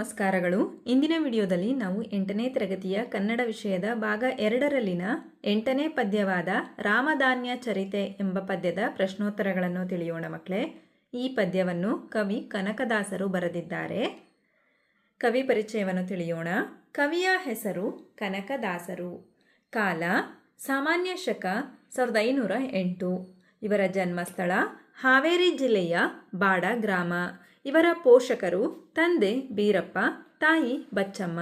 ನಮಸ್ಕಾರಗಳು. ಇಂದಿನ ವಿಡಿಯೋದಲ್ಲಿ ನಾವು 8ನೇ ತರಗತಿಯ ಕನ್ನಡ ವಿಷಯದ ಭಾಗ 2ರಲ್ಲಿನ 8ನೇ ಪದ್ಯವಾದ ರಾಮಧಾನ್ಯ ಚರಿತೆ ಎಂಬ ಪದ್ಯದ ಪ್ರಶ್ನೋತ್ತರಗಳನ್ನು ತಿಳಿಯೋಣ ಮಕ್ಕಳೇ. ಈ ಪದ್ಯವನ್ನು ಕವಿ ಕನಕದಾಸರು ಬರೆದಿದ್ದಾರೆ. ಕವಿ ಪರಿಚಯವನ್ನು ತಿಳಿಯೋಣ. ಕವಿಯ ಹೆಸರು ಕನಕದಾಸರು. ಕಾಲ ಸಾಮಾನ್ಯ ಶಕ 1508. ಇವರ ಜನ್ಮಸ್ಥಳ ಹಾವೇರಿ ಜಿಲ್ಲೆಯ ಬಾಡ ಗ್ರಾಮ. ಇವರ ಪೋಷಕರು ತಂದೆ ಬೀರಪ್ಪ, ತಾಯಿ ಬಚ್ಚಮ್ಮ.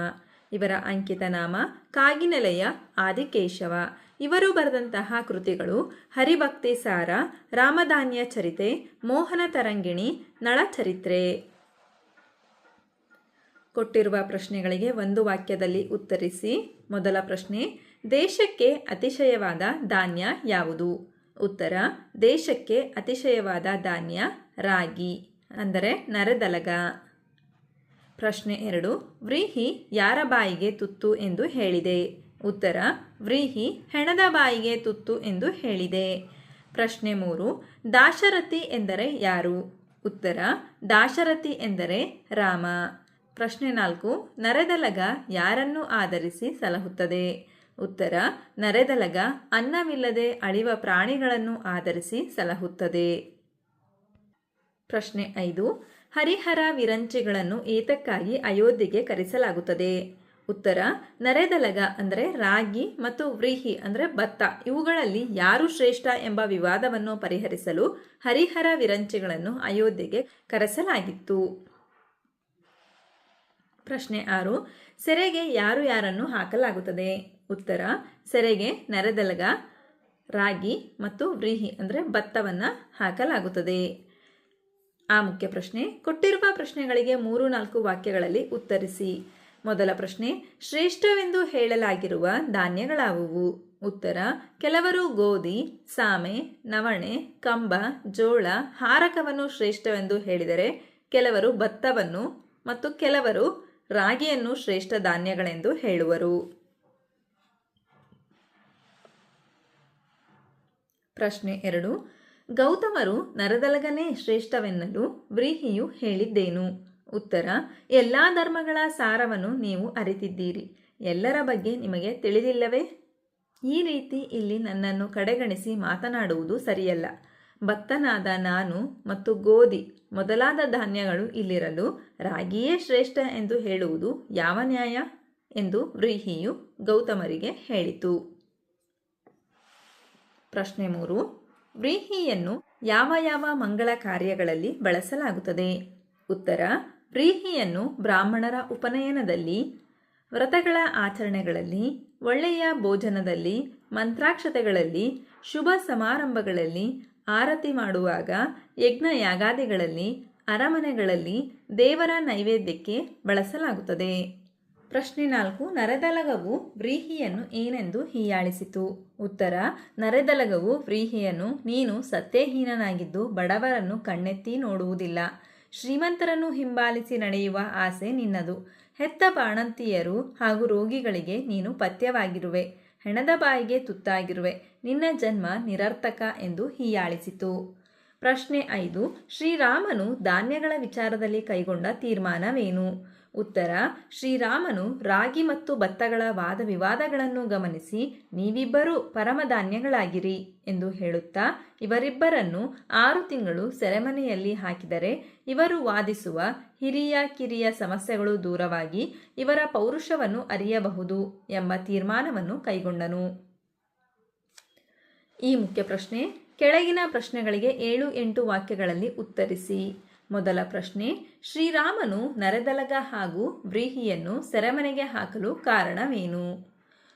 ಇವರ ಅಂಕಿತ ನಾಮ ಕಾಗಿನೆಲೆಯ ಆದಿಕೇಶವ. ಇವರು ಬರೆದಂತಹ ಕೃತಿಗಳು ಹರಿಭಕ್ತಿ ಸಾರ, ರಾಮಧಾನ್ಯ ಚರಿತೆ, ಮೋಹನ ತರಂಗಿಣಿ, ನಳಚರಿತ್ರೆ. ಕೊಟ್ಟಿರುವ ಪ್ರಶ್ನೆಗಳಿಗೆ ಒಂದು ವಾಕ್ಯದಲ್ಲಿ ಉತ್ತರಿಸಿ. ಮೊದಲ ಪ್ರಶ್ನೆ, ದೇಶಕ್ಕೆ ಅತಿಶಯವಾದ ಧಾನ್ಯ ಯಾವುದು? ಉತ್ತರ, ದೇಶಕ್ಕೆ ಅತಿಶಯವಾದ ಧಾನ್ಯ ರಾಗಿ ಅಂದರೆ ನರೆದಲಗ. ಪ್ರಶ್ನೆ 2, ವ್ರೀಹಿ ಯಾರ ಬಾಯಿಗೆ ತುತ್ತು ಎಂದು ಹೇಳಿದೆ? ಉತ್ತರ, ವ್ರೀಹಿ ಹೆಣದ ಬಾಯಿಗೆ ತುತ್ತು ಎಂದು ಹೇಳಿದೆ. ಪ್ರಶ್ನೆ 3, ದಾಶರಥಿ ಎಂದರೆ ಯಾರು? ಉತ್ತರ, ದಾಶರಥಿ ಎಂದರೆ ರಾಮ. ಪ್ರಶ್ನೆ 4, ನರೆದಲಗ ಯಾರನ್ನು ಆಧರಿಸಿ ಸಲಹುತ್ತದೆ? ಉತ್ತರ, ನರೆದಲಗ ಅನ್ನವಿಲ್ಲದೆ ಅಳಿವ ಪ್ರಾಣಿಗಳನ್ನು ಆಧರಿಸಿ ಸಲಹುತ್ತದೆ. ಪ್ರಶ್ನೆ 5, ಹರಿಹರ ವಿರಂಚಿಗಳನ್ನು ಏತಕ್ಕಾಗಿ ಅಯೋಧ್ಯೆಗೆ ಕರೆಸಲಾಗುತ್ತದೆ? ಉತ್ತರ, ನರೆದಲಗ ಅಂದರೆ ರಾಗಿ ಮತ್ತು ವ್ರೀಹಿ ಅಂದರೆ ಭತ್ತ, ಇವುಗಳಲ್ಲಿ ಯಾರು ಶ್ರೇಷ್ಠ ಎಂಬ ವಿವಾದವನ್ನು ಪರಿಹರಿಸಲು ಹರಿಹರ ವಿರಂಚಿಗಳನ್ನು ಅಯೋಧ್ಯೆಗೆ ಕರೆಸಲಾಗಿತ್ತು. ಪ್ರಶ್ನೆ 6, ಸೆರೆಗೆ ಯಾರನ್ನು ಹಾಕಲಾಗುತ್ತದೆ? ಉತ್ತರ, ಸೆರೆಗೆ ನರೆದಲಗ, ರಾಗಿ ಮತ್ತು ವ್ರೀಹಿ ಅಂದರೆ ಭತ್ತವನ್ನು ಹಾಕಲಾಗುತ್ತದೆ. ಆ ಮುಖ್ಯ ಪ್ರಶ್ನೆ. ಕೊಟ್ಟಿರುವ ಪ್ರಶ್ನೆಗಳಿಗೆ 3-4 ವಾಕ್ಯಗಳಲ್ಲಿ ಉತ್ತರಿಸಿ. ಮೊದಲ ಪ್ರಶ್ನೆ, ಶ್ರೇಷ್ಠವೆಂದು ಹೇಳಲಾಗಿರುವ ಧಾನ್ಯಗಳಾವುವು? ಉತ್ತರ, ಕೆಲವರು ಗೋಧಿ, ಸಾಮೆ, ನವಣೆ, ಕಂಬ, ಜೋಳ, ಹಾರಕವನ್ನು ಶ್ರೇಷ್ಠವೆಂದು ಹೇಳಿದರೆ ಕೆಲವರು ಭತ್ತವನ್ನು ಮತ್ತು ಕೆಲವರು ರಾಗಿಯನ್ನು ಶ್ರೇಷ್ಠ ಧಾನ್ಯಗಳೆಂದು ಹೇಳುವರು. ಪ್ರಶ್ನೆ 2, ಗೌತಮರು ನರೆದಲಗನೇ ಶ್ರೇಷ್ಠವೆನ್ನಲು ವ್ರೀಹಿಯು ಹೇಳಿದ್ದೇನು? ಉತ್ತರ, ಎಲ್ಲ ಧರ್ಮಗಳ ಸಾರವನ್ನು ನೀವು ಅರಿತಿದ್ದೀರಿ, ಎಲ್ಲರ ಬಗ್ಗೆ ನಿಮಗೆ ತಿಳಿದಿಲ್ಲವೇ? ಈ ರೀತಿ ಇಲ್ಲಿ ನನ್ನನ್ನು ಕಡೆಗಣಿಸಿ ಮಾತನಾಡುವುದು ಸರಿಯಲ್ಲ. ಭಕ್ತನಾದ ನಾನು ಮತ್ತು ಗೋಧಿ ಮೊದಲಾದ ಧಾನ್ಯಗಳು ಇಲ್ಲಿರಲು ರಾಗಿಯೇ ಶ್ರೇಷ್ಠ ಎಂದು ಹೇಳುವುದು ಯಾವ ನ್ಯಾಯ ಎಂದು ವ್ರೀಹಿಯು ಗೌತಮರಿಗೆ ಹೇಳಿತು. ಪ್ರಶ್ನೆ 3, ವ್ರೀಹಿಯನ್ನು ಯಾವ ಮಂಗಳ ಕಾರ್ಯಗಳಲ್ಲಿ ಬಳಸಲಾಗುತ್ತದೆ? ಉತ್ತರ, ವ್ರೀಹಿಯನ್ನು ಬ್ರಾಹ್ಮಣರ ಉಪನಯನದಲ್ಲಿ, ವ್ರತಗಳ ಆಚರಣೆಗಳಲ್ಲಿ, ಒಳ್ಳೆಯ ಭೋಜನದಲ್ಲಿ, ಮಂತ್ರಾಕ್ಷತೆಗಳಲ್ಲಿ, ಶುಭ ಸಮಾರಂಭಗಳಲ್ಲಿ, ಆರತಿ ಮಾಡುವಾಗ, ಯಜ್ಞ ಯಾಗಾದಿಗಳಲ್ಲಿ, ಅರಮನೆಗಳಲ್ಲಿ, ದೇವರ ನೈವೇದ್ಯಕ್ಕೆ ಬಳಸಲಾಗುತ್ತದೆ. ಪ್ರಶ್ನೆ 4, ನರೆದಲಗವು ವ್ರೀಹಿಯನ್ನು ಏನೆಂದು ಹೀಯಾಳಿಸಿತು? ಉತ್ತರ, ನರೆದಲಗವು ವ್ರೀಹಿಯನ್ನು ನೀನು ಸತ್ಯಹೀನನಾಗಿದ್ದು ಬಡವರನ್ನು ಕಣ್ಣೆತ್ತಿ ನೋಡುವುದಿಲ್ಲ, ಶ್ರೀಮಂತರನ್ನು ಹಿಂಬಾಲಿಸಿ ನಡೆಯುವ ಆಸೆ ನಿನ್ನದು, ಹೆತ್ತ ಬಾಣಂತಿಯರು ಹಾಗೂ ರೋಗಿಗಳಿಗೆ ನೀನು ಪಥ್ಯವಾಗಿರುವೆ, ಹೆಣದ ಬಾಯಿಗೆ ತುತ್ತಾಗಿರುವೆ, ನಿನ್ನ ಜನ್ಮ ನಿರರ್ಥಕ ಎಂದು ಹೀಯಾಳಿಸಿತು. ಪ್ರಶ್ನೆ 5, ಶ್ರೀರಾಮನು ಧಾನ್ಯಗಳ ವಿಚಾರದಲ್ಲಿ ಕೈಗೊಂಡ ತೀರ್ಮಾನವೇನು? ಉತ್ತರ, ಶ್ರೀರಾಮನು ರಾಗಿ ಮತ್ತು ಭತ್ತಗಳ ವಾದ ವಿವಾದಗಳನ್ನು ಗಮನಿಸಿ ನೀವಿಬ್ಬರೂ ಪರಮಧಾನ್ಯಗಳಾಗಿರಿ ಎಂದು ಹೇಳುತ್ತಾ ಇವರಿಬ್ಬರನ್ನು 6 ತಿಂಗಳು ಸೆರೆಮನೆಯಲ್ಲಿ ಹಾಕಿದರೆ ಇವರು ವಾದಿಸುವ ಹಿರಿಯ ಕಿರಿಯ ಸಮಸ್ಯೆಗಳು ದೂರವಾಗಿ ಇವರ ಪೌರುಷವನ್ನು ಅರಿಯಬಹುದು ಎಂಬ ತೀರ್ಮಾನವನ್ನು ಕೈಗೊಂಡನು. ಈ ಮುಖ್ಯ ಪ್ರಶ್ನೆ. ಕೆಳಗಿನ ಪ್ರಶ್ನೆಗಳಿಗೆ 7-8 ವಾಕ್ಯಗಳಲ್ಲಿ ಉತ್ತರಿಸಿ. ಮೊದಲ ಪ್ರಶ್ನೆ, ಶ್ರೀರಾಮನು ನರೆದಲಗ ಹಾಗೂ ವ್ರೀಹಿಯನ್ನು ಸೆರೆಮನೆಗೆ ಹಾಕಲು ಕಾರಣವೇನು?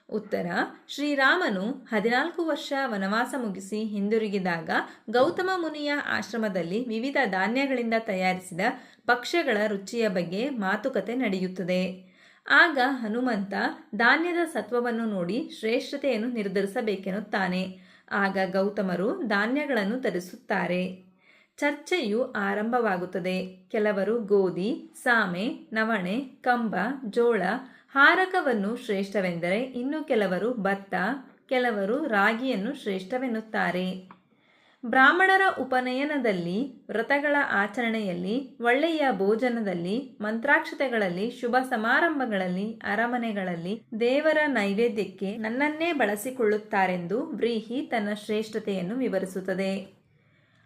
ಉತ್ತರ, ಶ್ರೀರಾಮನು 14 ವರ್ಷ ವನವಾಸ ಮುಗಿಸಿ ಹಿಂದಿರುಗಿದಾಗ ಗೌತಮ ಮುನಿಯ ಆಶ್ರಮದಲ್ಲಿ ವಿವಿಧ ಧಾನ್ಯಗಳಿಂದ ತಯಾರಿಸಿದ ಭಕ್ಷ್ಯಗಳ ರುಚಿಯ ಬಗ್ಗೆ ಮಾತುಕತೆ ನಡೆಯುತ್ತದೆ. ಆಗ ಹನುಮಂತ ಧಾನ್ಯದ ಸತ್ವವನ್ನು ನೋಡಿ ಶ್ರೇಷ್ಠತೆಯನ್ನು ನಿರ್ಧರಿಸಬೇಕೆನ್ನುತ್ತಾನೆ. ಆಗ ಗೌತಮರು ಧಾನ್ಯಗಳನ್ನು ತರಿಸುತ್ತಾರೆ. ಚರ್ಚೆಯು ಆರಂಭವಾಗುತ್ತದೆ. ಕೆಲವರು ಗೋಧಿ, ಸಾಮೆ, ನವಣೆ, ಕಂಬ, ಜೋಳ, ಹಾರಕವನ್ನು ಶ್ರೇಷ್ಠವೆಂದರೆ ಇನ್ನು ಕೆಲವರು ಭತ್ತ, ಕೆಲವರು ರಾಗಿಯನ್ನು ಶ್ರೇಷ್ಠವೆನ್ನುತ್ತಾರೆ. ಬ್ರಾಹ್ಮಣರ ಉಪನಯನದಲ್ಲಿ, ವ್ರತಗಳ ಆಚರಣೆಯಲ್ಲಿ, ಒಳ್ಳೆಯ ಭೋಜನದಲ್ಲಿ, ಮಂತ್ರಾಕ್ಷತೆಗಳಲ್ಲಿ, ಶುಭ ಸಮಾರಂಭಗಳಲ್ಲಿ, ಅರಮನೆಗಳಲ್ಲಿ ದೇವರ ನೈವೇದ್ಯಕ್ಕೆ ನನ್ನನ್ನೇ ಬಳಸಿಕೊಳ್ಳುತ್ತಾರೆಂದು ವ್ರೀಹಿ ತನ್ನ ಶ್ರೇಷ್ಠತೆಯನ್ನು ವಿವರಿಸುತ್ತದೆ.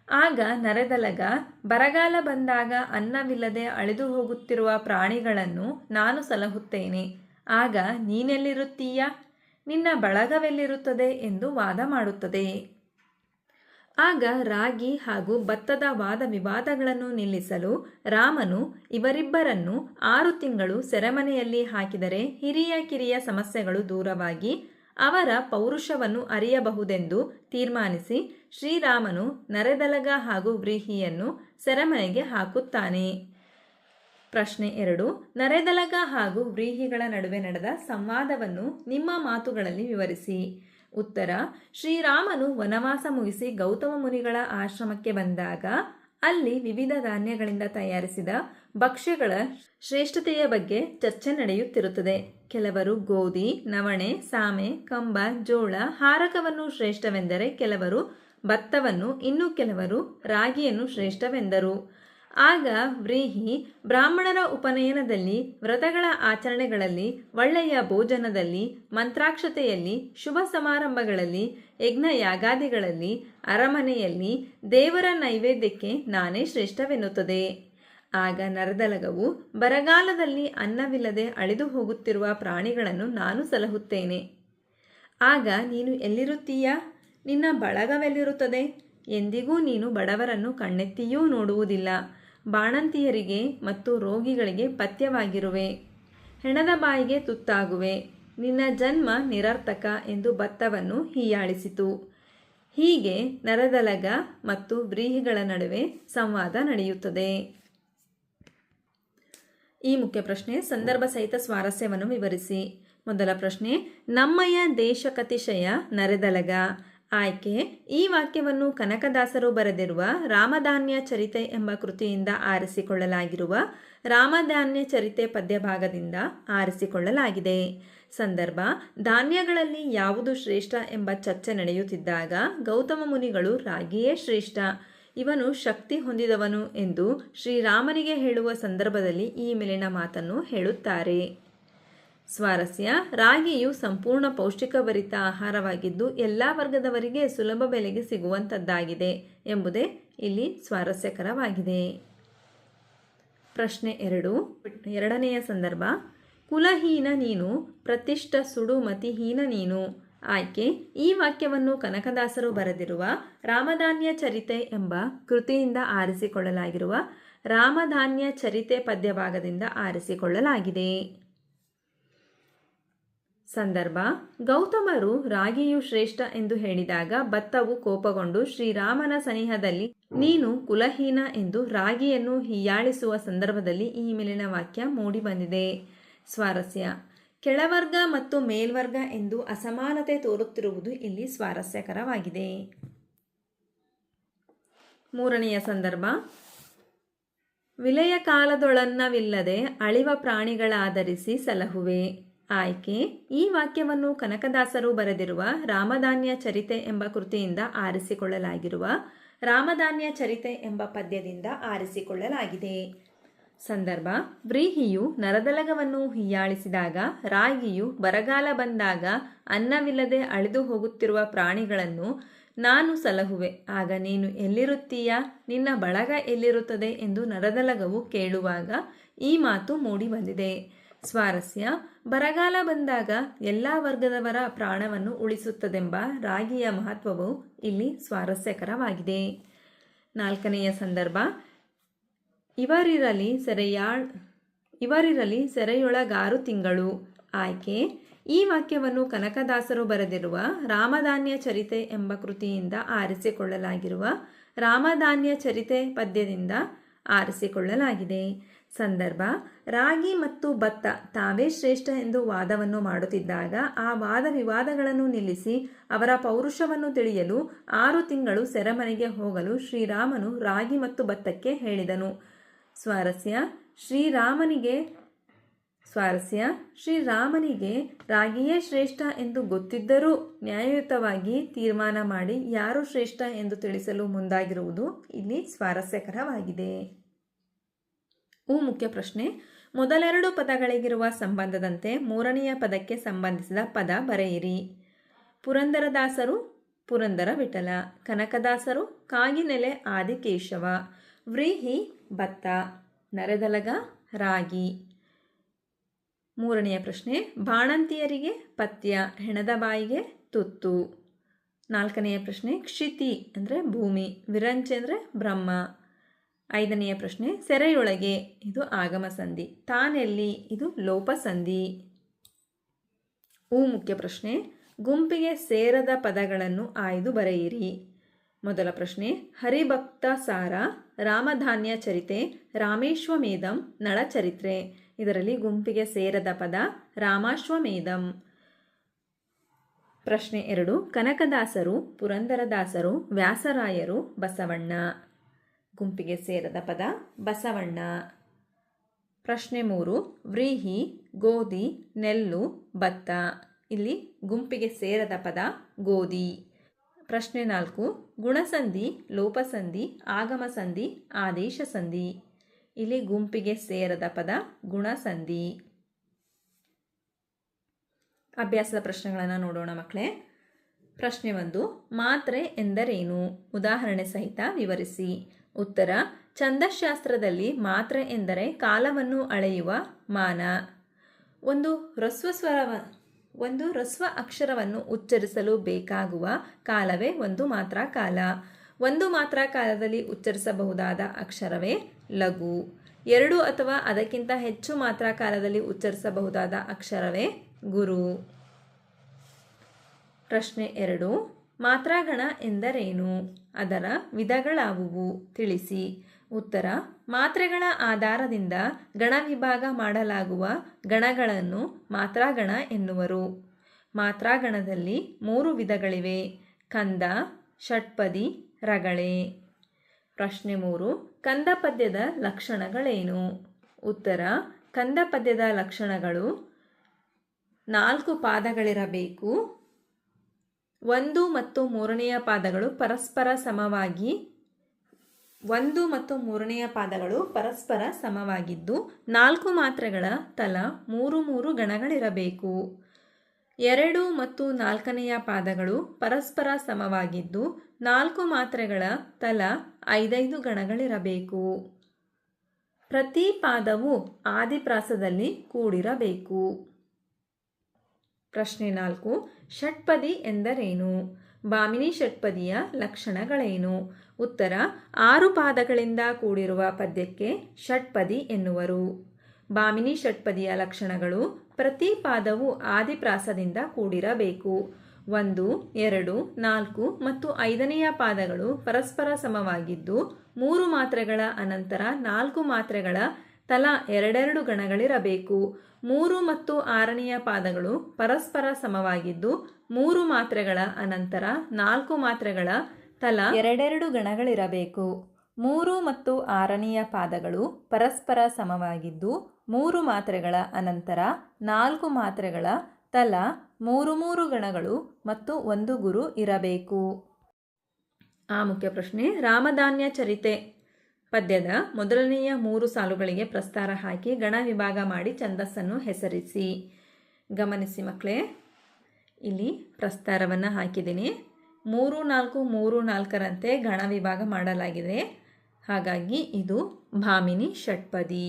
ಆಗ ನರೆದಲಗ, ಬರಗಾಲ ಬಂದಾಗ ಅನ್ನವಿಲ್ಲದೆ ಅಳಿದು ಹೋಗುತ್ತಿರುವ ಪ್ರಾಣಿಗಳನ್ನು ನಾನು ಸಲಹುತ್ತೇನೆ. ಆಗ ನೀನೆಲ್ಲಿರುತ್ತೀಯ? ನಿನ್ನ ಬಳಗವೆಲ್ಲಿರುತ್ತದೆ ಎಂದು ವಾದ ಮಾಡುತ್ತದೆ. ಆಗ ರಾಗಿ ಹಾಗೂ ಭತ್ತದ ವಾದ ವಿವಾದಗಳನ್ನು ನಿಲ್ಲಿಸಲು ರಾಮನು ಇವರಿಬ್ಬರನ್ನು 6 ತಿಂಗಳು ಸೆರೆಮನೆಯಲ್ಲಿ ಹಾಕಿದರೆ ಹಿರಿಯ ಕಿರಿಯ ಸಮಸ್ಯೆಗಳು ದೂರವಾಗಿ ಅವರ ಪೌರುಷವನ್ನು ಅರಿಯಬಹುದೆಂದು ತೀರ್ಮಾನಿಸಿ ಶ್ರೀರಾಮನು ನರೆದಲಗ ಹಾಗೂ ವ್ರೀಹಿಯನ್ನು ಸೆರೆಮನೆಗೆ ಹಾಕುತ್ತಾನೆ. ಪ್ರಶ್ನೆ 2. ನರೆದಲಗ ಹಾಗೂ ವ್ರೀಹಿಗಳ ನಡುವೆ ನಡೆದ ಸಂವಾದವನ್ನು ನಿಮ್ಮ ಮಾತುಗಳಲ್ಲಿ ವಿವರಿಸಿ. ಉತ್ತರ: ಶ್ರೀರಾಮನು ವನವಾಸ ಮುಗಿಸಿ ಗೌತಮ ಮುನಿಗಳ ಆಶ್ರಮಕ್ಕೆ ಬಂದಾಗ ಅಲ್ಲಿ ವಿವಿಧ ಧಾನ್ಯಗಳಿಂದ ತಯಾರಿಸಿದ ಭಕ್ಷ್ಯಗಳ ಶ್ರೇಷ್ಠತೆಯ ಬಗ್ಗೆ ಚರ್ಚೆ ನಡೆಯುತ್ತಿರುತ್ತದೆ. ಕೆಲವರು ಗೋಧಿ, ನವಣೆ, ಸಾಮೆ, ಕಂಬ, ಜೋಳ, ಹಾರಕವನ್ನು ಶ್ರೇಷ್ಠವೆಂದರೆ ಕೆಲವರು ಭತ್ತವನ್ನು, ಇನ್ನು ಕೆಲವರು ರಾಗಿಯನ್ನು ಶ್ರೇಷ್ಠವೆಂದರು. ಆಗ ವ್ರೀಹಿ, ಬ್ರಾಹ್ಮಣರ ಉಪನಯನದಲ್ಲಿ, ವ್ರತಗಳ ಆಚರಣೆಗಳಲ್ಲಿ, ಒಳ್ಳೆಯ ಭೋಜನದಲ್ಲಿ, ಮಂತ್ರಾಕ್ಷತೆಯಲ್ಲಿ, ಶುಭ ಸಮಾರಂಭಗಳಲ್ಲಿ, ಯಜ್ಞಯಾಗಾದಿಗಳಲ್ಲಿ, ಅರಮನೆಯಲ್ಲಿ ದೇವರ ನೈವೇದ್ಯಕ್ಕೆ ನಾನೇ ಶ್ರೇಷ್ಠವೆನ್ನುತ್ತದೆ. ಆಗ ನರೆದಲಗವು, ಬರಗಾಲದಲ್ಲಿ ಅನ್ನವಿಲ್ಲದೆ ಅಳಿದು ಹೋಗುತ್ತಿರುವ ಪ್ರಾಣಿಗಳನ್ನು ನಾನು ಸಲಹುತ್ತೇನೆ. ಆಗ ನೀನು ಎಲ್ಲಿರುತ್ತೀಯ? ನಿನ್ನ ಬಳಗವೆಲ್ಲಿರುತ್ತದೆ? ಎಂದಿಗೂ ನೀನು ಬಡವರನ್ನು ಕಣ್ಣೆತ್ತಿಯೂ ನೋಡುವುದಿಲ್ಲ. ಬಾಣಂತಿಯರಿಗೆ ಮತ್ತು ರೋಗಿಗಳಿಗೆ ಪಥ್ಯವಾಗಿರುವೆ. ಹೆಣದ ಬಾಯಿಗೆ ತುತ್ತಾಗುವೆ. ನಿನ್ನ ಜನ್ಮ ನಿರರ್ಥಕ ಎಂದು ಭತ್ತವನ್ನು ಹೀಯಾಳಿಸಿತು. ಹೀಗೆ ನರೆದಲಗ ಮತ್ತು ವ್ರೀಹಿಗಳ ನಡುವೆ ಸಂವಾದ ನಡೆಯುತ್ತದೆ. ಈ ಮುಖ್ಯ ಪ್ರಶ್ನೆ ಸಂದರ್ಭ ಸಹಿತ ಸ್ವಾರಸ್ಯವನ್ನು ವಿವರಿಸಿ. ಮೊದಲ ಪ್ರಶ್ನೆ: ನಮ್ಮಯ ದೇಶಕತಿಶಯ ನರೆದಲಗ. ಆಯ್ಕೆ: ಈ ವಾಕ್ಯವನ್ನು ಕನಕದಾಸರು ಬರೆದಿರುವ ರಾಮಧಾನ್ಯ ಚರಿತೆ ಎಂಬ ಕೃತಿಯಿಂದ ಆರಿಸಿಕೊಳ್ಳಲಾಗಿರುವ ರಾಮಧಾನ್ಯ ಚರಿತೆ ಪದ್ಯಭಾಗದಿಂದ ಆರಿಸಿಕೊಳ್ಳಲಾಗಿದೆ. ಸಂದರ್ಭ: ಧಾನ್ಯಗಳಲ್ಲಿ ಯಾವುದು ಶ್ರೇಷ್ಠ ಎಂಬ ಚರ್ಚೆ ನಡೆಯುತ್ತಿದ್ದಾಗ ಗೌತಮ ಮುನಿಗಳು ರಾಗಿಯೇ ಶ್ರೇಷ್ಠ, ಇವನು ಶಕ್ತಿ ಹೊಂದಿದವನು ಎಂದು ಶ್ರೀರಾಮನಿಗೆ ಹೇಳುವ ಸಂದರ್ಭದಲ್ಲಿ ಈ ಮೇಲಿನ ಮಾತನ್ನು ಹೇಳುತ್ತಾರೆ. ಸ್ವಾರಸ್ಯ: ರಾಗಿಯು ಸಂಪೂರ್ಣ ಪೌಷ್ಟಿಕಭರಿತ ಆಹಾರವಾಗಿದ್ದು ಎಲ್ಲ ವರ್ಗದವರಿಗೆ ಸುಲಭ ಬೆಲೆಗೆ ಸಿಗುವಂಥದ್ದಾಗಿದೆ ಎಂಬುದೇ ಇಲ್ಲಿ ಸ್ವಾರಸ್ಯಕರವಾಗಿದೆ. ಪ್ರಶ್ನೆ 2. ಎರಡನೆಯ ಸಂದರ್ಭ: ಕುಲಹೀನ ನೀನು, ಪ್ರತಿಷ್ಠ ಸುಡು ಮತಿಹೀನ ನೀನು. ಆಯ್ಕೆ: ಈ ವಾಕ್ಯವನ್ನು ಕನಕದಾಸರು ಬರೆದಿರುವ ರಾಮಧಾನ್ಯ ಚರಿತೆ ಎಂಬ ಕೃತಿಯಿಂದ ಆರಿಸಿಕೊಳ್ಳಲಾಗಿರುವ ರಾಮಧಾನ್ಯ ಚರಿತೆ ಪದ್ಯಭಾಗದಿಂದ ಆರಿಸಿಕೊಳ್ಳಲಾಗಿದೆ. ಸಂದರ್ಭ: ಗೌತಮರು ರಾಗಿಯು ಶ್ರೇಷ್ಠ ಎಂದು ಹೇಳಿದಾಗ ಭತ್ತವು ಕೋಪಗೊಂಡು ಶ್ರೀರಾಮನ ಸನಿಹದಲ್ಲಿ ನೀನು ಕುಲಹೀನ ಎಂದು ರಾಗಿಯನ್ನು ಹೀಯಾಳಿಸುವ ಸಂದರ್ಭದಲ್ಲಿ ಈ ಮೇಲಿನ ವಾಕ್ಯ ಮೂಡಿಬಂದಿದೆ. ಸ್ವಾರಸ್ಯ: ಕೆಳವರ್ಗ ಮತ್ತು ಮೇಲ್ವರ್ಗ ಎಂದು ಅಸಮಾನತೆ ತೋರುತ್ತಿರುವುದು ಇಲ್ಲಿ ಸ್ವಾರಸ್ಯಕರವಾಗಿದೆ. ಮೂರನೆಯ ಸಂದರ್ಭ: ವಿಲೆಯ ಕಾಲದೊಳನ್ನವಿಲ್ಲದೆ ಅಳಿವ ಪ್ರಾಣಿಗಳಾಧರಿಸಿ ಸಲಹುವೆ. ಆಯ್ಕೆ: ಈ ವಾಕ್ಯವನ್ನು ಕನಕದಾಸರು ಬರೆದಿರುವ ರಾಮಧಾನ್ಯ ಚರಿತೆ ಎಂಬ ಕೃತಿಯಿಂದ ಆರಿಸಿಕೊಳ್ಳಲಾಗಿರುವ ರಾಮಧಾನ್ಯ ಚರಿತೆ ಎಂಬ ಪದ್ಯದಿಂದ ಆರಿಸಿಕೊಳ್ಳಲಾಗಿದೆ. ಸಂದರ್ಭ: ವ್ರೀಹಿಯು ನರದಲಗವನ್ನು ಹೀಯಾಳಿಸಿದಾಗ ರಾಗಿಯು ಬರಗಾಲ ಬಂದಾಗ ಅನ್ನವಿಲ್ಲದೆ ಅಳಿದು ಹೋಗುತ್ತಿರುವ ಪ್ರಾಣಿಗಳನ್ನು ನಾನು ಸಲಹುವೆ. ಆಗ ನೀನು ಎಲ್ಲಿರುತ್ತೀಯ? ನಿನ್ನ ಬಳಗ ಎಲ್ಲಿರುತ್ತದೆ ಎಂದು ನರದಲಗವು ಕೇಳುವಾಗ ಈ ಮಾತು ಮೂಡಿಬಂದಿದೆ. ಸ್ವಾರಸ್ಯ: ಬರಗಾಲ ಬಂದಾಗ ಎಲ್ಲ ವರ್ಗದವರ ಪ್ರಾಣವನ್ನು ಉಳಿಸುತ್ತದೆಂಬ ರಾಗಿಯ ಮಹತ್ವವು ಇಲ್ಲಿ ಸ್ವಾರಸ್ಯಕರವಾಗಿದೆ. ನಾಲ್ಕನೆಯ ಸಂದರ್ಭ: ಇವರಿರಲಿ ಸೆರೆಯೊಳಗಾರು ತಿಂಗಳು. ಆಯ್ಕೆ: ಈ ವಾಕ್ಯವನ್ನು ಕನಕದಾಸರು ಬರೆದಿರುವ ರಾಮಧಾನ್ಯ ಚರಿತೆ ಎಂಬ ಕೃತಿಯಿಂದ ಆರಿಸಿಕೊಳ್ಳಲಾಗಿರುವ ರಾಮಧಾನ್ಯ ಚರಿತೆ ಪದ್ಯದಿಂದ ಆರಿಸಿಕೊಳ್ಳಲಾಗಿದೆ. ಸಂದರ್ಭ: ರಾಗಿ ಮತ್ತು ಭತ್ತ ತಾವೇ ಶ್ರೇಷ್ಠ ಎಂದು ವಾದವನ್ನು ಮಾಡುತ್ತಿದ್ದಾಗ ಆ ವಾದ ವಿವಾದಗಳನ್ನು ನಿಲ್ಲಿಸಿ ಅವರ ಪೌರುಷವನ್ನು ತಿಳಿಯಲು 6 ತಿಂಗಳು ಸೆರೆಮನೆಗೆ ಹೋಗಲು ಶ್ರೀರಾಮನು ರಾಗಿ ಮತ್ತು ಭತ್ತಕ್ಕೆ ಹೇಳಿದನು. ಸ್ವಾರಸ್ಯ: ಶ್ರೀರಾಮನಿಗೆ ಸ್ವಾರಸ್ಯ: ಶ್ರೀರಾಮನಿಗೆ ರಾಗಿಯೇ ಶ್ರೇಷ್ಠ ಎಂದು ಗೊತ್ತಿದ್ದರೂ ನ್ಯಾಯಯುತವಾಗಿ ತೀರ್ಮಾನ ಮಾಡಿ ಯಾರು ಶ್ರೇಷ್ಠ ಎಂದು ತಿಳಿಸಲು ಮುಂದಾಗಿರುವುದು ಇಲ್ಲಿ ಸ್ವಾರಸ್ಯಕರವಾಗಿದೆ. ಮುಖ್ಯ ಪ್ರಶ್ನೆ: ಮೊದಲೆರಡು ಪದಗಳಿಗಿರುವ ಸಂಬಂಧದಂತೆ ಮೂರನೆಯ ಪದಕ್ಕೆ ಸಂಬಂಧಿಸಿದ ಪದ ಬರೆಯಿರಿ. ಪುರಂದರದಾಸರು ಪುರಂದರ ವಿಠಲ, ಕನಕದಾಸರು ಕಾಗಿನೆಲೆ ಆದಿಕೇಶವ, ವ್ರೀಹಿ ಭತ್ತ, ನರೆದಲಗ ರಾಗಿ. ಮೂರನೆಯ ಪ್ರಶ್ನೆ: ಬಾಣಂತಿಯರಿಗೆ ಪಥ್ಯ, ಹೆಣದ ಬಾಯಿಗೆ ತುತ್ತು. ನಾಲ್ಕನೆಯ ಪ್ರಶ್ನೆ: ಕ್ಷಿತಿ ಅಂದರೆ ಭೂಮಿ, ವಿರಂಚೆ ಅಂದರೆ ಬ್ರಹ್ಮ. ಐದನೆಯ ಪ್ರಶ್ನೆ: ಸೆರೆಯೊಳಗೆ, ಇದು ಆಗಮ ಸಂಧಿ. ತಾನೆಲ್ಲಿ, ಇದು ಲೋಪ ಸಂಧಿ. ಮುಖ್ಯ ಪ್ರಶ್ನೆ: ಗುಂಪಿಗೆ ಸೇರದ ಪದಗಳನ್ನು ಆಯ್ದು ಬರೆಯಿರಿ. ಮೊದಲ ಪ್ರಶ್ನೆ: ಹರಿಭಕ್ತ ಸಾರ, ರಾಮಧಾನ್ಯ ಚರಿತೆ, ರಾಮೇಶ್ವಮೇಧಂ, ನಳಚರಿತ್ರೆ. ಇದರಲ್ಲಿ ಗುಂಪಿಗೆ ಸೇರದ ಪದ ರಾಮಾಶ್ವಮೇಧಂ. ಪ್ರಶ್ನೆ 2: ಕನಕದಾಸರು, ಪುರಂದರದಾಸರು, ವ್ಯಾಸರಾಯರು, ಬಸವಣ್ಣ. ಗುಂಪಿಗೆ ಸೇರದ ಪದ ಬಸವಣ್ಣ. ಪ್ರಶ್ನೆ 3: ವ್ರೀಹಿ, ಗೋಧಿ, ನೆಲ್ಲು, ಭತ್ತ. ಇಲ್ಲಿ ಗುಂಪಿಗೆ ಸೇರದ ಪದ ಗೋಧಿ. ಪ್ರಶ್ನೆ 4: ಗುಣಸಂಧಿ, ಲೋಪಸಂಧಿ, ಆಗಮ ಸಂಧಿ, ಆದೇಶ ಸಂಧಿ. ಇಲ್ಲಿ ಗುಂಪಿಗೆ ಸೇರದ ಪದ ಗುಣಸಂಧಿ. ಅಭ್ಯಾಸದ ಪ್ರಶ್ನೆಗಳನ್ನು ನೋಡೋಣ ಮಕ್ಕಳೇ. ಪ್ರಶ್ನೆ 1: ಮಾತ್ರೆ ಎಂದರೇನು? ಉದಾಹರಣೆ ಸಹಿತ ವಿವರಿಸಿ. ಉತ್ತರ: ಛಂದಶಾಸ್ತ್ರದಲ್ಲಿ ಮಾತ್ರೆ ಎಂದರೆ ಕಾಲವನ್ನು ಅಳೆಯುವ ಮಾನ. ಒಂದು ಹ್ರಸ್ವ ಅಕ್ಷರವನ್ನು ಉಚ್ಚರಿಸಲು ಬೇಕಾಗುವ ಕಾಲವೇ ಒಂದು ಮಾತ್ರಾ ಕಾಲ. ಒಂದು ಮಾತ್ರಾ ಕಾಲದಲ್ಲಿ ಉಚ್ಚರಿಸಬಹುದಾದ ಅಕ್ಷರವೇ ಲಘು. 2 ಅಥವಾ ಅದಕ್ಕಿಂತ ಹೆಚ್ಚು ಮಾತ್ರಾ ಕಾಲದಲ್ಲಿ ಉಚ್ಚರಿಸಬಹುದಾದ ಅಕ್ಷರವೇ ಗುರು. ಪ್ರಶ್ನೆ 2: ಮಾತ್ರಾಗಣ ಎಂದರೇನು? ಅದರ ವಿಧಗಳಾವುವು? ತಿಳಿಸಿ. ಉತ್ತರ: ಮಾತ್ರೆಗಳ ಆಧಾರದಿಂದ ಗಣ ವಿಭಾಗ ಮಾಡಲಾಗುವ ಗಣಗಳನ್ನು ಮಾತ್ರಾಗಣ ಎನ್ನುವರು. ಮಾತ್ರಾಗಣದಲ್ಲಿ 3 ವಿಧಗಳಿವೆ: ಕಂದ, ಷಟ್ಪದಿ, ರಗಳೆ. ಪ್ರಶ್ನೆ 3: ಕಂದ ಪದ್ಯದ ಲಕ್ಷಣಗಳೇನು? ಉತ್ತರ: ಕಂದ ಪದ್ಯದ ಲಕ್ಷಣಗಳು 4 ಪಾದಗಳಿರಬೇಕು. 1 ಮತ್ತು 3ನೆಯ ಪಾದಗಳು ಪರಸ್ಪರ ಸಮವಾಗಿದ್ದು 4 ಮಾತ್ರೆಗಳ ತಲಾ 3 ಗಣಗಳಿರಬೇಕು. 2 ಮತ್ತು 4ನೆಯ ಪಾದಗಳು ಪರಸ್ಪರ ಸಮವಾಗಿದ್ದು 4 ಮಾತ್ರೆಗಳ ತಲಾ 5 ಗಣಗಳಿರಬೇಕು. ಪ್ರತಿ ಪಾದವು ಆದಿಪ್ರಾಸದಲ್ಲಿ ಕೂಡಿರಬೇಕು. ಪ್ರಶ್ನೆ 4: ಷಟ್ಪದಿ ಎಂದರೇನು? ಭಾಮಿನಿ ಷಟ್ಪದಿಯ ಲಕ್ಷಣಗಳೇನು? ಉತ್ತರ: 6 ಪಾದಗಳಿಂದ ಕೂಡಿರುವ ಪದ್ಯಕ್ಕೆ ಷಟ್ಪದಿ ಎನ್ನುವರು. ಭಾಮಿನಿ ಷಟ್ಪದಿಯ ಲಕ್ಷಣಗಳು: ಪ್ರತಿ ಪಾದವು ಆದಿಪ್ರಾಸದಿಂದ ಕೂಡಿರಬೇಕು. 1, 2, 4 ಮತ್ತು 5ನೆಯ ಪಾದಗಳು ಪರಸ್ಪರ ಸಮವಾಗಿದ್ದು 3 ಮಾತ್ರೆಗಳ ಅನಂತರ 4 ಮಾತ್ರೆಗಳ ತಲಾ 2 ಗಣಗಳಿರಬೇಕು. 3 ಮತ್ತು 6ನೆಯ ಪಾದಗಳು ಪರಸ್ಪರ ಸಮವಾಗಿದ್ದು 3 ಮಾತ್ರೆಗಳ ಅನಂತರ 4 ಮಾತ್ರೆಗಳ ತಲಾ 2 ಗಣಗಳಿರಬೇಕು. 3 ಮತ್ತು 6ನೆಯ ಪಾದಗಳು ಪರಸ್ಪರ ಸಮವಾಗಿದ್ದು 3 ಮಾತ್ರೆಗಳ ಅನಂತರ 4 ಮಾತ್ರೆಗಳ ತಲಾ 3 ಗಣಗಳು ಮತ್ತು 1 ಗುರು ಇರಬೇಕು. ಮುಖ್ಯ ಪ್ರಶ್ನೆ: ರಾಮಧಾನ್ಯ ಚರಿತೆ ಪದ್ಯದ ಮೊದಲನೆಯ 3 ಸಾಲುಗಳಿಗೆ ಪ್ರಸ್ತಾರ ಹಾಕಿ ಗಣ ವಿಭಾಗ ಮಾಡಿ ಛಂದಸ್ಸನ್ನು ಹೆಸರಿಸಿ. ಗಮನಿಸಿ ಮಕ್ಕಳೇ, ಇಲ್ಲಿ ಪ್ರಸ್ತಾರವನ್ನು ಹಾಕಿದ್ದೀನಿ. 3, 4, 3, 4ರಂತೆ ಗಣ ವಿಭಾಗ ಮಾಡಲಾಗಿದೆ. ಹಾಗಾಗಿ ಇದು ಭಾಮಿನಿ ಷಟ್ಪದಿ.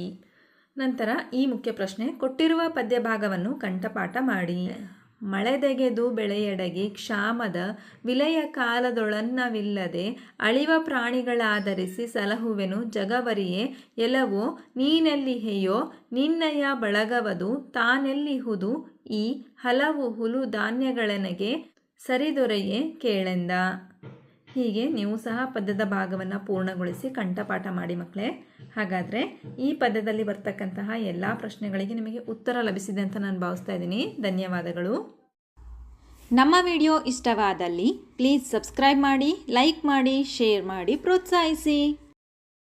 ನಂತರ ಈ ಮುಖ್ಯ ಪ್ರಶ್ನೆ: ಕೊಟ್ಟಿರುವ ಪದ್ಯ ಭಾಗವನ್ನು ಕಂಠಪಾಠ ಮಾಡಿ. ಮಳೆದೆಗೆದು ಬೆಳೆಯಡಗಿ ಕ್ಷಾಮದ ವಿಲಯ ಕಾಲದೊಳನ್ನವಿಲ್ಲದೆ ಅಳಿವ ಪ್ರಾಣಿಗಳಾಧರಿಸಿ ಸಲಹುವೆನು ಜಗವರಿಯೇ ಎಲವೋ ನೀನೆಲ್ಲಿಹೆಯೋ ನಿನ್ನಯ ಬಳಗವದು ತಾನೆಲ್ಲಿಹುದು ಈ ಹಲವು ಹುಲು ಧಾನ್ಯಗಳೆನಗೆ ಸರಿದೊರೆಯೇ ಕೇಳೆಂದ. ಹೀಗೆ ನೀವು ಸಹ ಪದ್ಯದ ಭಾಗವನ್ನು ಪೂರ್ಣಗೊಳಿಸಿ ಕಂಠಪಾಠ ಮಾಡಿ ಮಕ್ಕಳೇ. ಹಾಗಾದರೆ ಈ ಪದ್ಯದಲ್ಲಿ ಬರ್ತಕ್ಕಂತಹ ಎಲ್ಲ ಪ್ರಶ್ನೆಗಳಿಗೆ ನಿಮಗೆ ಉತ್ತರ ಲಭಿಸಿದೆ ಅಂತ ನಾನು ಭಾವಿಸ್ತಾ ಇದ್ದೀನಿ. ಧನ್ಯವಾದಗಳು. ನಮ್ಮ ವಿಡಿಯೋ ಇಷ್ಟವಾದಲ್ಲಿ ಪ್ಲೀಸ್ ಸಬ್ಸ್ಕ್ರೈಬ್ ಮಾಡಿ, ಲೈಕ್ ಮಾಡಿ, ಶೇರ್ ಮಾಡಿ, ಪ್ರೋತ್ಸಾಹಿಸಿ.